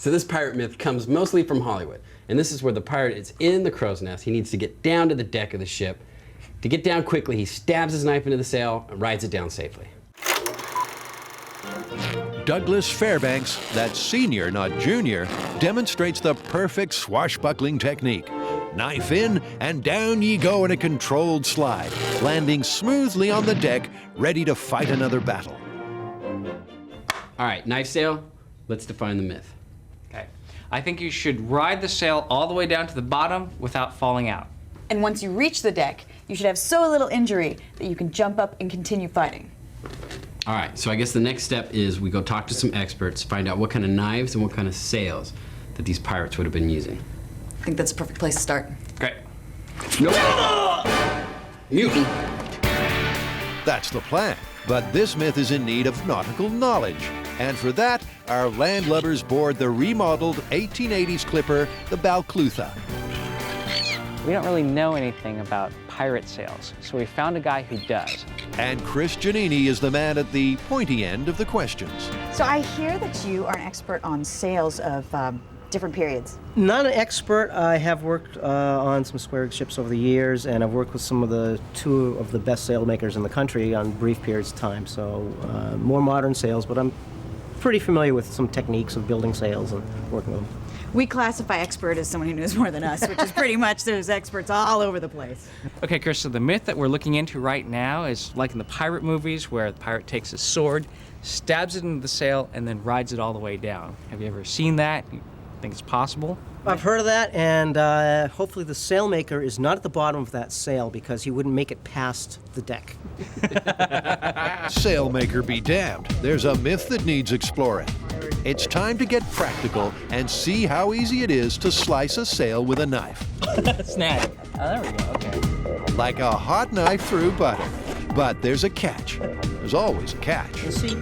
So this pirate myth comes mostly from Hollywood. And this is where the pirate is in the crow's nest. He needs to get down to the deck of the ship. To get down quickly, he stabs his knife into the sail and rides it down safely. Douglas Fairbanks, that's senior, not junior, demonstrates the perfect swashbuckling technique. Knife in, and down ye go in a controlled slide, landing smoothly on the deck, ready to fight another battle. All right, knife sail, let's define the myth. Okay. I think you should ride the sail all the way down to the bottom without falling out. And once you reach the deck, you should have so little injury that you can jump up and continue fighting. All right, so I guess the next step is we go talk to some experts, find out what kind of knives and what kind of sails that these pirates would have been using. I think that's a perfect place to start. Great. Nope. Mutant. That's the plan, but this myth is in need of nautical knowledge. And for that, our landlubbers board the remodeled 1880s clipper, the Balclutha. We don't really know anything about pirate sails, so we found a guy who does. And Chris Giannini is the man at the pointy end of the questions. So I hear that you are an expert on sails of different periods. Not an expert. I have worked on some square rig ships over the years, and I've worked with two of the best sail makers in the country on brief periods of time. So more modern sails, but I'm pretty familiar with some techniques of building sails and working with them. We classify expert as someone who knows more than us, which is pretty much there's experts all over the place. Okay, Chris, so the myth that we're looking into right now is like in the pirate movies where the pirate takes his sword, stabs it into the sail, and then rides it all the way down. Have you ever seen that? You think it's possible? I've heard of that, and hopefully the sailmaker is not at the bottom of that sail because he wouldn't make it past the deck. Sailmaker be damned. There's a myth that needs exploring. It's time to get practical and see how easy it is to slice a sail with a knife. Snap. Oh, there we go, okay. Like a hot knife through butter. But there's a catch. There's always a catch. You see,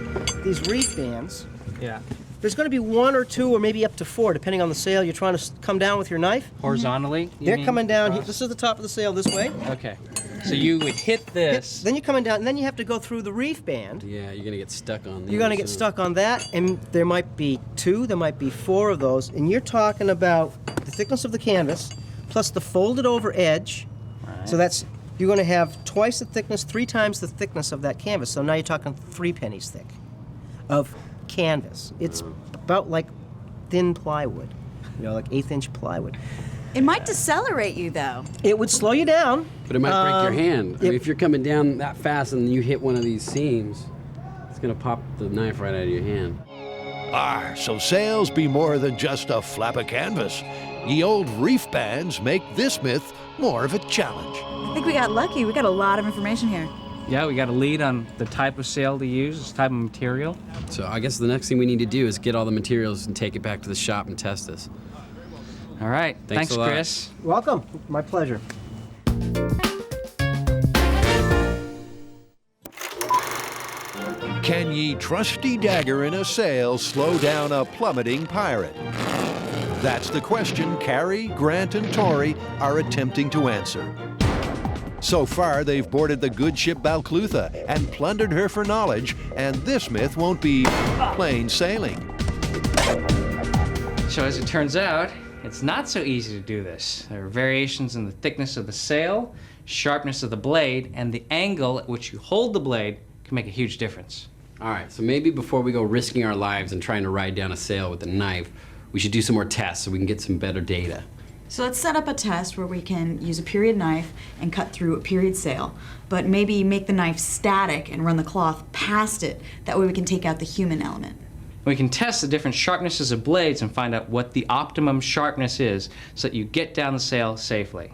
these reef bands, Yeah. there's going to be one or two or maybe up to four, depending on the sail you're trying to come down with your knife. Horizontally? you They're mean? coming down. Across? This is the top of the sail this way. Okay. So you would hit this. Then you're coming down, and then you have to go through the reef band. Yeah, you're gonna get stuck on these. You're going to get stuck on that, and there might be two, there might be four of those, and you're talking about the thickness of the canvas plus the folded over edge. Right. So that's, you're going to have twice the thickness, 3 times the thickness of that canvas. So now you're talking 3 pennies thick of canvas. It's about like thin plywood, like 1/8-inch plywood. It might decelerate you, though. It would slow you down. But it might break your hand. I mean, it- if you're coming down that fast and you hit one of these seams, it's gonna pop the knife right out of your hand. So sails be more than just a flap of canvas. Ye old reef bands make this myth more of a challenge. I think we got lucky. We got a lot of information here. Yeah, we got a lead on the type of sail to use, this type of material. So I guess the next thing we need to do is get all the materials and take it back to the shop and test this. All right. Thanks a lot. Chris. Welcome. My pleasure. Can ye trusty dagger in a sail slow down a plummeting pirate? That's the question Kari, Grant, and Tory are attempting to answer. So far, they've boarded the good ship Balclutha and plundered her for knowledge, and this myth won't be plain sailing. So as it turns out, it's not so easy to do this. There are variations in the thickness of the sail, sharpness of the blade, and the angle at which you hold the blade can make a huge difference. All right, so maybe before we go risking our lives and trying to ride down a sail with a knife, we should do some more tests so we can get some better data. So let's set up a test where we can use a period knife and cut through a period sail, but maybe make the knife static and run the cloth past it. That way we can take out the human element. We can test the different sharpnesses of blades and find out what the optimum sharpness is so that you get down the sail safely.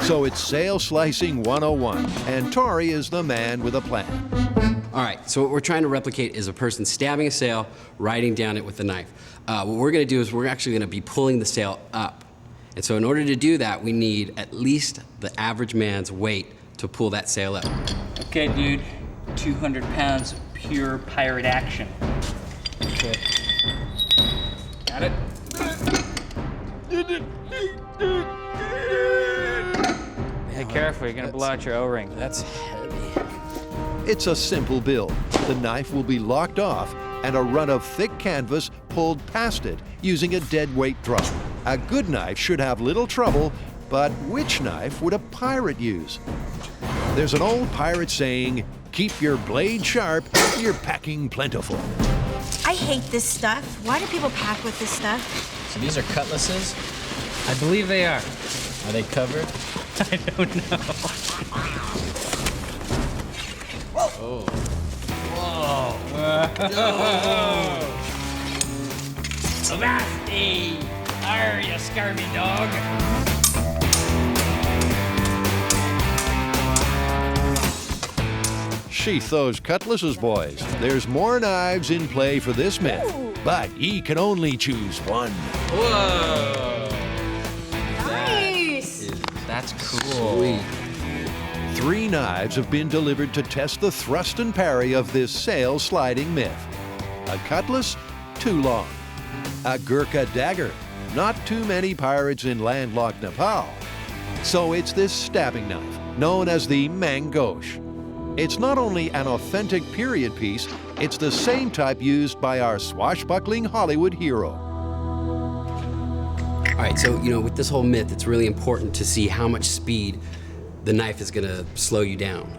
So it's Sail Slicing 101, and Tory is the man with a plan. All right, so what we're trying to replicate is a person stabbing a sail, riding down it with a knife. What we're gonna do is we're actually gonna be pulling the sail up. And so in order to do that, we need at least the average man's weight to pull that sail up. Okay, dude. 200 pounds of pure pirate action. Okay. Got it? Hey, careful, you're gonna blow out your O-ring. That's heavy. It's a simple build. The knife will be locked off and a run of thick canvas pulled past it using a dead weight drum. A good knife should have little trouble, but which knife would a pirate use? There's an old pirate saying, keep your blade sharp, you're packing plentiful. I hate this stuff. Why do people pack with this stuff? So these are cutlasses. I believe they are. Are they covered? I don't know. Oh. Avasti! Arr, you scurvy dog! Sheath those cutlasses, boys. There's more knives in play for this myth, but ye can only choose one. Whoa! Nice! That's cool. Sweet. 3 knives have been delivered to test the thrust and parry of this sail sliding myth. A cutlass, too long. A Gurkha dagger, not too many pirates in landlocked Nepal. So it's this stabbing knife, known as the mangosh. It's not only an authentic period piece, it's the same type used by our swashbuckling Hollywood hero. All right, so, with this whole myth, it's really important to see how much speed the knife is gonna slow you down.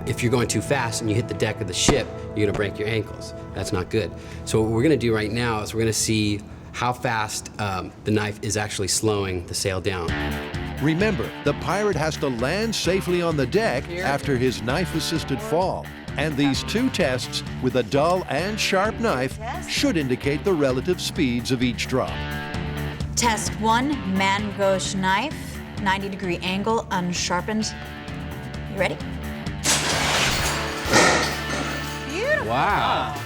If you're going too fast and you hit the deck of the ship, you're gonna break your ankles. That's not good. So what we're gonna do right now is we're gonna see how fast the knife is actually slowing the sail down. Remember, the pirate has to land safely on the deck after his knife-assisted fall. And these 2 tests with a dull and sharp knife should indicate the relative speeds of each drop. Test 1, mangosh knife, 90-degree angle, unsharpened. You ready? Beautiful. Wow.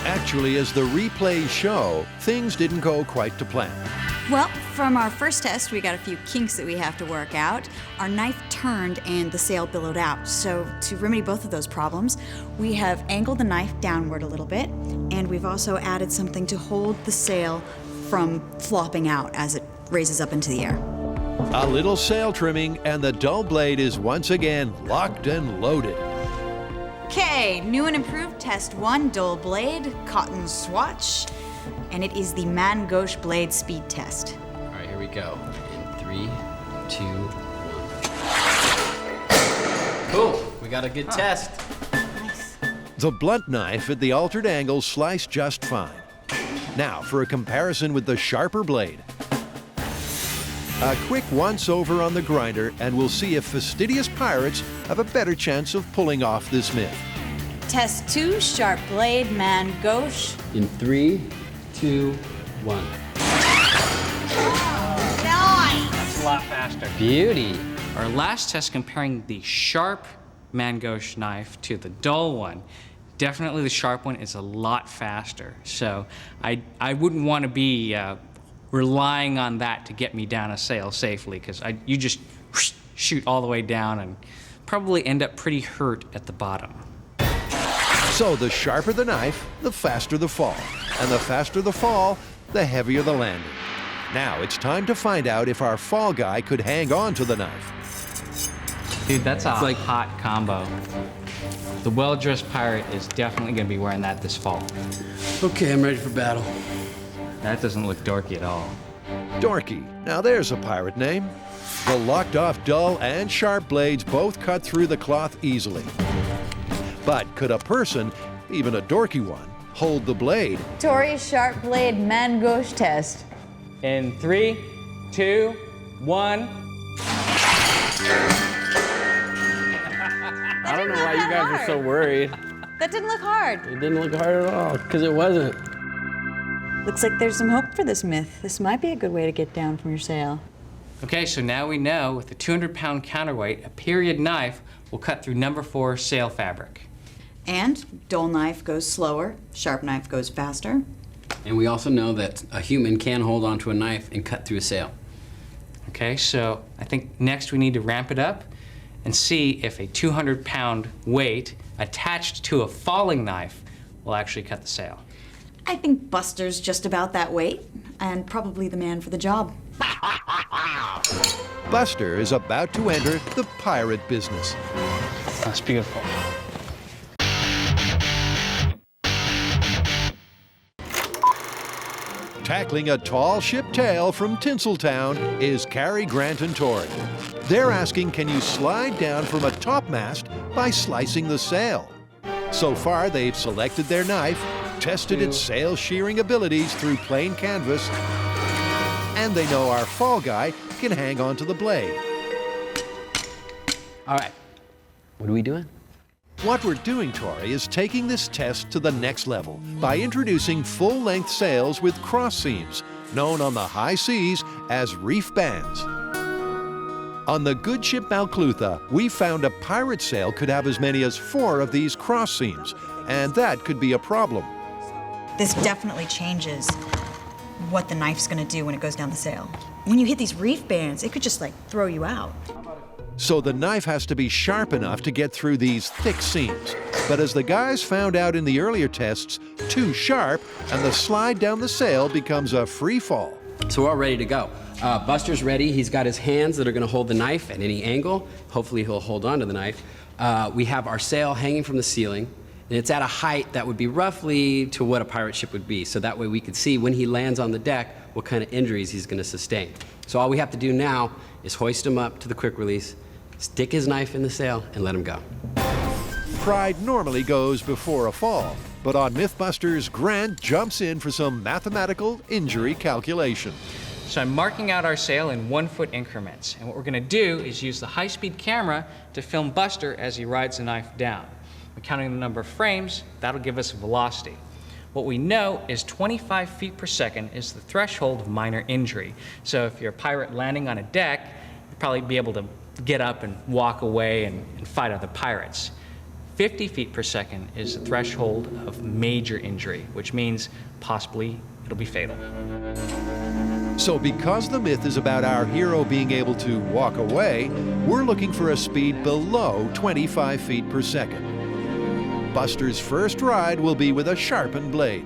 Actually, as the replays show, things didn't go quite to plan. Well, from our first test, we got a few kinks that we have to work out. Our knife turned and the sail billowed out. So to remedy both of those problems, we have angled the knife downward a little bit, and we've also added something to hold the sail from flopping out as it raises up into the air. A little sail trimming, and the dull blade is once again locked and loaded. Okay, new and improved test 1, dull blade, cotton swatch, and it is the mangosh blade speed test. All right, here we go. In 3, 2, 1. Cool, we got a good test. The blunt knife at the altered angle sliced just fine. Now for a comparison with the sharper blade. A quick once-over on the grinder, and we'll see if fastidious pirates have a better chance of pulling off this myth. Test 2, sharp blade, mangosh. In 3, 2, 1. That's a lot faster. Beauty. Our last test comparing the sharp mangosh knife to the dull one, definitely the sharp one is a lot faster. So I wouldn't want to be relying on that to get me down a sail safely, because you just shoot all the way down and probably end up pretty hurt at the bottom. So the sharper the knife, the faster the fall. And the faster the fall, the heavier the landing. Now it's time to find out if our fall guy could hang on to the knife. Dude, that's a hot combo. The well-dressed pirate is definitely going to be wearing that this fall. Okay, I'm ready for battle. That doesn't look dorky at all. Dorky. Now there's a pirate name. The locked-off dull and sharp blades both cut through the cloth easily. But could a person, even a dorky one, hold the blade? Tory sharp blade mangosh test. In 3, 2, 1. I don't know why you guys are so worried. That didn't look hard. It didn't look hard at all, because it wasn't. Looks like there's some hope for this myth. This might be a good way to get down from your sail. Okay, so now we know with a 200-pound counterweight, a period knife will cut through number 4 sail fabric. And dull knife goes slower, sharp knife goes faster. And we also know that a human can hold onto a knife and cut through a sail. Okay, so I think next we need to ramp it up and see if a 200-pound weight attached to a falling knife will actually cut the sail. I think Buster's just about that weight, and probably the man for the job. Buster is about to enter the pirate business. That's beautiful. Tackling a tall ship tale from Tinseltown is Kari, Grant, and Tory. They're asking, can you slide down from a topmast by slicing the sail? So far, they've selected their knife, tested its sail shearing abilities through plain canvas, and they know our fall guy can hang onto the blade. All right, what are we doing? What we're doing, Tory, is taking this test to the next level by introducing full-length sails with cross seams, known on the high seas as reef bands. On the good ship Malclutha, we found a pirate sail could have as many as 4 of these cross seams, and that could be a problem. This definitely changes what the knife's gonna do when it goes down the sail. When you hit these reef bands, it could just like throw you out. So the knife has to be sharp enough to get through these thick seams. But as the guys found out in the earlier tests, too sharp, and the slide down the sail becomes a free fall. So we're all ready to go. Buster's ready. He's got his hands that are going to hold the knife at any angle. Hopefully he'll hold on to the knife. We have our sail hanging from the ceiling, and it's at a height that would be roughly to what a pirate ship would be. So that way we could see when he lands on the deck what kind of injuries he's going to sustain. So all we have to do now is hoist him up to the quick release, stick his knife in the sail, and let him go. Pride normally goes before a fall, but on MythBusters, Grant jumps in for some mathematical injury calculation. So I'm marking out our sail in 1-foot increments. And what we're gonna do is use the high-speed camera to film Buster as he rides the knife down. We're counting the number of frames, that'll give us a velocity. What we know is 25 feet per second is the threshold of minor injury. So if you're a pirate landing on a deck, you'll probably be able to get up and walk away and fight other pirates. 50 feet per second is the threshold of major injury, which means possibly it'll be fatal. So because the myth is about our hero being able to walk away, we're looking for a speed below 25 feet per second. Buster's first ride will be with a sharpened blade.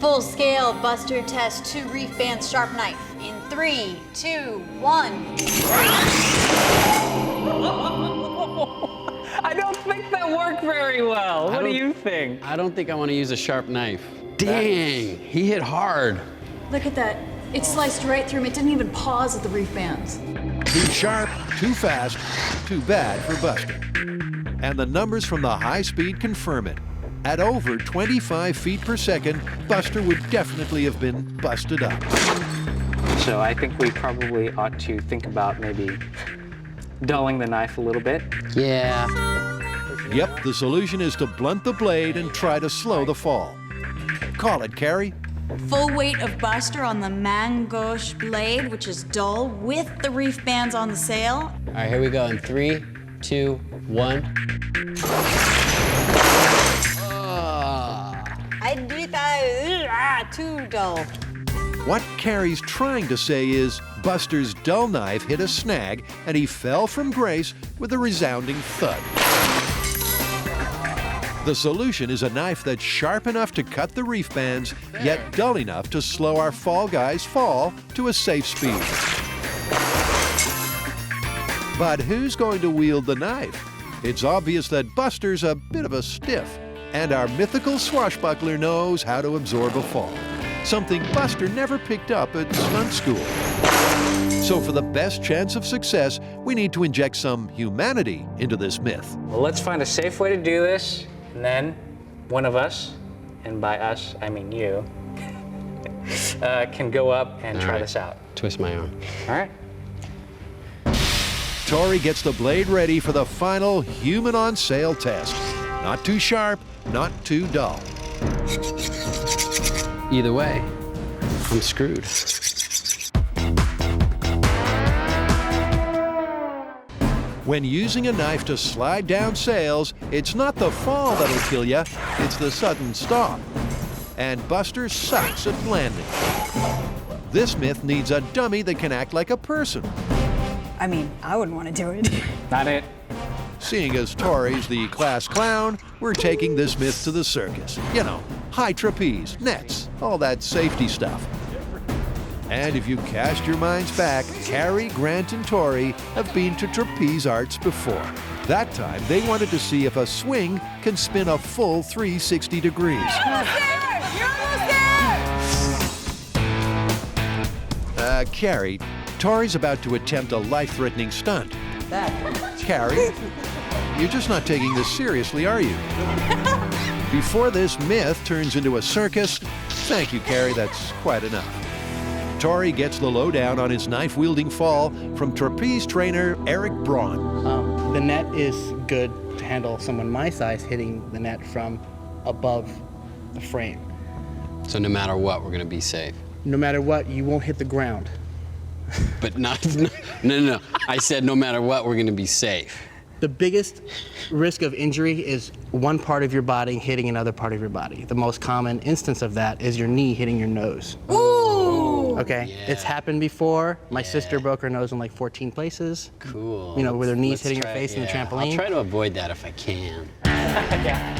Full scale Buster test 2 reef band sharp knife in 3, 2, 1. I don't think that worked very well. What do you think? I don't think I want to use a sharp knife. Dang, he hit hard. Look at that. It sliced right through him. It didn't even pause at the reef bands. Too sharp, too fast, too bad for Buster. And the numbers from the high speed confirm it. At over 25 feet per second, Buster would definitely have been busted up. So I think we probably ought to think about maybe dulling the knife a little bit. Yeah. Yep, the solution is to blunt the blade and try to slow the fall. Call it, Kari. Full weight of Buster on the main gauche blade, which is dull, with the reef bands on the sail. All right, here we go in 3, 2, 1. Too dull. What Kari's trying to say is Buster's dull knife hit a snag and he fell from grace with a resounding thud. The solution is a knife that's sharp enough to cut the reef bands, yet dull enough to slow our fall guy's fall to a safe speed. But who's going to wield the knife? It's obvious that Buster's a bit of a stiff, and our mythical swashbuckler knows how to absorb a fall, something Buster never picked up at stunt school. So for the best chance of success, we need to inject some humanity into this myth. Well, let's find a safe way to do this, and then one of us, and by us, I mean you, can go up and try this out. Twist my arm. All right? Tory gets the blade ready for the final human on sail test. Not too sharp, not too dull. Either way, I'm screwed. When using a knife to slide down sails, it's not the fall that'll kill you, it's the sudden stop. And Buster sucks at landing. This myth needs a dummy that can act like a person. I mean, I wouldn't want to do it. Not it. Seeing as Tory's the class clown, we're taking this myth to the circus. You know, high trapeze, nets, all that safety stuff. And if you cast your minds back, Kari, Grant, and Tory have been to trapeze arts before. That time, they wanted to see if a swing can spin a full 360 degrees. You're almost there! Kari, Tori's about to attempt a life-threatening stunt. Kari, you're just not taking this seriously, are you? Before this myth turns into a circus, thank you, Kari, that's quite enough. Tory gets the lowdown on his knife-wielding fall from trapeze trainer Eric Braun. The net is good to handle someone my size hitting the net from above the frame. So no matter what, we're going to be safe. No matter what, you won't hit the ground. But not, no. I said no matter what, we're going to be safe. The biggest risk of injury is one part of your body hitting another part of your body. The most common instance of that is your knee hitting your nose. Ooh! Okay, Yeah. It's happened before. My sister broke her nose in like 14 places. Cool. You know, with her knees Let's hitting her try- face in the yeah, trampoline. I'll try to avoid that if I can.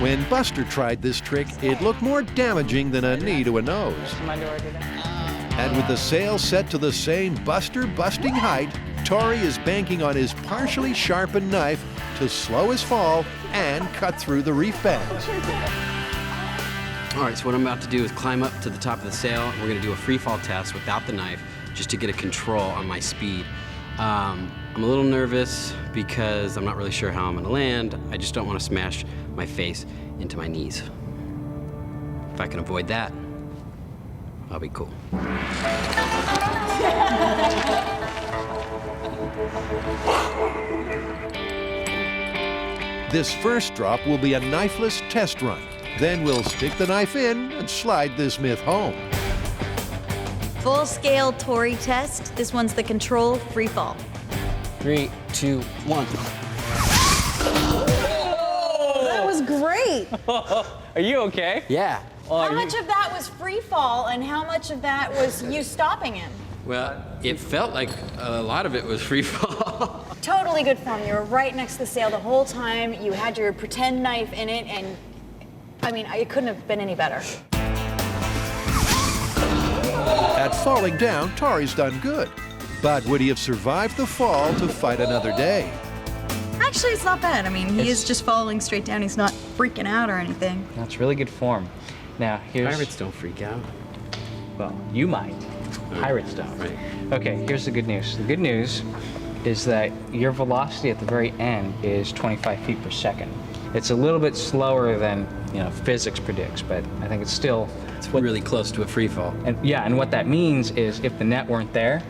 When Buster tried this trick, it looked more damaging than a knee to a nose. And with the sail set to the same Buster-busting height, Tory is banking on his partially sharpened knife to slow his fall and cut through the reef bands. All right, so what I'm about to do is climb up to the top of the sail, and we're going to do a free fall test without the knife, just to get a control on my speed. I'm a little nervous because I'm not really sure how I'm going to land. I just don't want to smash my face into my knees. If I can avoid that, I'll be cool. This first drop will be a knifeless test run. Then we'll stick the knife in and slide this myth home. Full scale Tory test. This one's the control free fall. 3, 2, 1. That was great. Are you okay? Yeah. How much of that was free fall and how much of that was you stopping him? Well, it felt like a lot of it was free fall. Totally good form. You were right next to the sail the whole time. You had your pretend knife in it, and I mean, it couldn't have been any better. At falling down, Tory's done good. But would he have survived the fall to fight another day? Actually, it's not bad. I mean, he is just falling straight down. He's not freaking out or anything. That's really good form. Now, here's... Pirates don't freak out. Well, you might. Pirates don't. Right. Okay, here's the good news. The good news is that your velocity at the very end is 25 feet per second. It's a little bit slower than, physics predicts, but I think it's still... It's really close to a free fall. And what that means is if the net weren't there,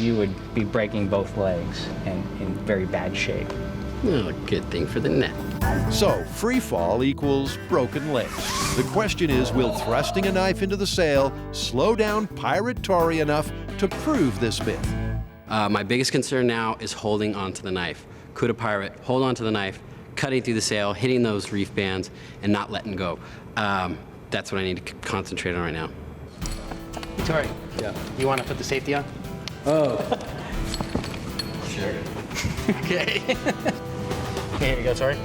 you would be breaking both legs and in very bad shape. Well, good thing for the net. So, free fall equals broken legs. The question is, will thrusting a knife into the sail slow down Pirate Tory enough to prove this myth? My biggest concern now is holding onto the knife. Could a pirate hold onto the knife, cutting through the sail, hitting those reef bands, and not letting go? That's what I need to concentrate on right now. Tory, Yeah. you want to put the safety on? Oh. Sure. Okay. Okay, here you go, Tory.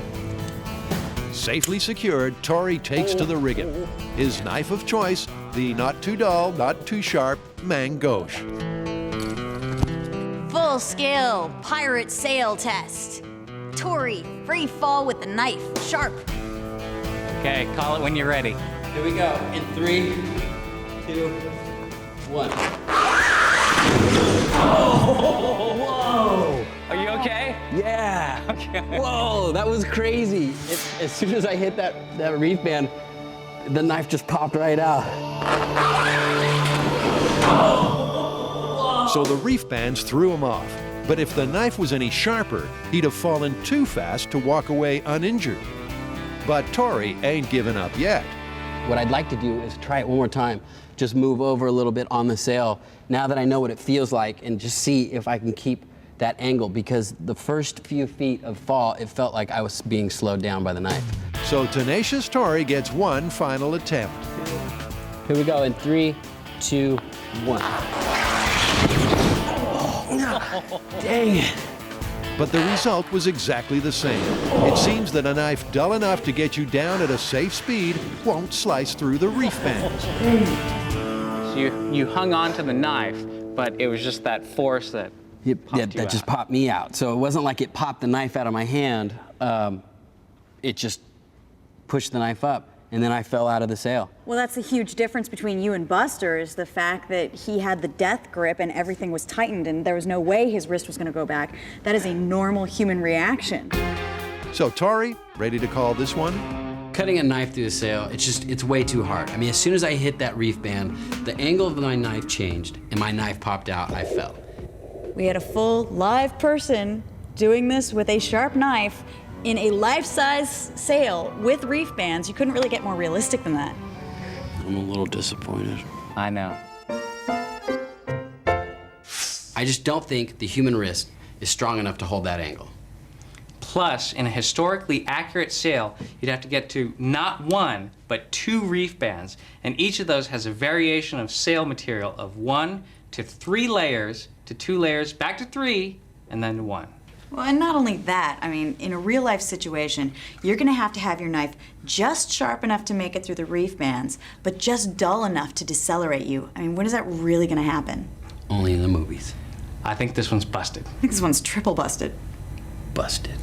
Safely secured, Tory takes to the rigging. His knife of choice, the not too dull, not too sharp main gauche. Full scale pirate sail test. Tory free fall with the knife sharp. Okay, call it when you're ready. Here we go. In 3, 2, 1. Are you okay? Yeah. Okay. Whoa, that was crazy. As soon as I hit that reef band, the knife just popped right out. So the reef bands threw him off. But if the knife was any sharper, he'd have fallen too fast to walk away uninjured. But Tory ain't given up yet. What I'd like to do is try it one more time. Just move over a little bit on the sail, now that I know what it feels like, and just see if I can keep that angle, because the first few feet of fall, it felt like I was being slowed down by the knife. So tenacious Tory gets one final attempt. Here we go in 3, 2, 1. Oh, dang it. But the result was exactly the same. It seems that a knife dull enough to get you down at a safe speed won't slice through the reef bands. So you hung on to the knife, but it was just that force that That just popped me out. So it wasn't like it popped the knife out of my hand. It just pushed the knife up and then I fell out of the sail. Well, that's a huge difference between you and Buster, is the fact that he had the death grip and everything was tightened and there was no way his wrist was going to go back. That is a normal human reaction. So, Tory, ready to call this one? Cutting a knife through the sail, it's way too hard. I mean, as soon as I hit that reef band, the angle of my knife changed and my knife popped out, I fell. We had a full live person doing this with a sharp knife in a life-size sail with reef bands. You couldn't really get more realistic than that. I'm a little disappointed. I know. I just don't think the human wrist is strong enough to hold that angle. Plus, in a historically accurate sail, you'd have to get to not one, but 2 reef bands, and each of those has a variation of sail material of 1 to 3 layers, to 2 layers, back to 3, and then to 1. Well, and not only that, I mean, in a real life situation, you're gonna have to have your knife just sharp enough to make it through the reef bands, but just dull enough to decelerate you. I mean, when is that really gonna happen? Only in the movies. I think this one's busted. I think this one's triple busted. Busted.